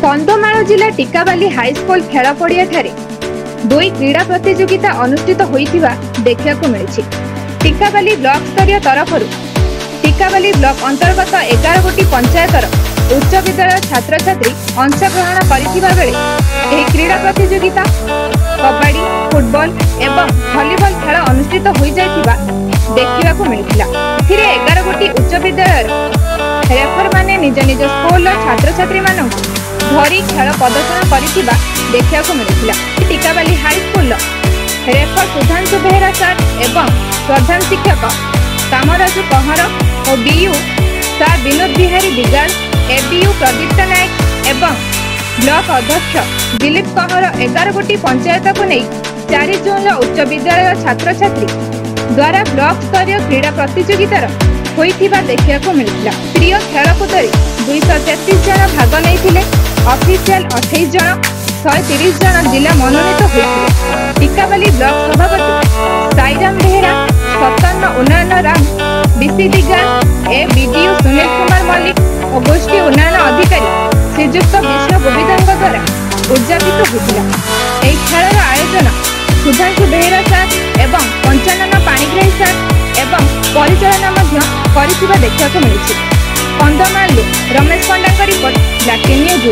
कंधमाल जिला टिकाबाली हाईस्कूल खेल पड़िया दुई क्रीड़ा प्रतियोगिता अनुष्ठित होइथिबा देखिବାକୁ मिली। टिकाबाली ब्लॉक स्तरीय तरफ टिकाबाली ब्लॉक अंतर्गत 11 गोटी पंचायतर उच्च विद्यालय छात्र छात्री अंशग्रहण करथिबा बेले एही क्रीड़ा प्रतियोगिता कबड्डी फुटबॉल एवं वॉलीबॉल खेल अनुष्ठित होई जायथिबा देखिବାକୁ मिलिथिला। एथिरे 11 गोटी उच्च विद्यालय रेफर माने निज निज स्कूल छात्र छात्री मानक धरी खेल प्रदर्शन करथिबा देखिବାକୁ मिलिथिला। टिकाबाली हाईस्कूल रेफर सुधांशु बेहरा सर एवं प्रधान शिक्षक कामराजु कहर और बीयू सर विनोद बिहारी दिगाल एबीयू प्रदीप्त नायक एवं ब्लॉक अध्यक्ष दिलीप कहर 11 गोटी पंचायत को नहीं 4 जून उच्च विद्यालय छात्र छात्री द्वारा ब्लॉक स्तरीय क्रीड़ा प्रतियोगितार होइथिबा देखिବାକୁ मिलिथिला। प्रिय खेलकूदरे 233 जन भाग नहीं ऑफिशियल 28 जन 130 जन जिला मनोनीत होइथिले। टिकाबाली ब्लॉक सभापति साईराम बेहरा सतन उन्नयन राम डीसी दिगाल ए बीडीओ सुनील कुमार मल्लिक और गोष्ठी उन्नयन अधिकारी श्रीजुक्त विष्णु गोविंद द्वारा उद्यापित होइथिला। एही खेलर आयोजन सुधांशु बेहरा सर एवं पंचानन पाणिग्राही सर एवं परिचालना मध्य देखा मिली। कंधमाल रमेश पंडा रिपोर्ट ब्लैक न्यूज।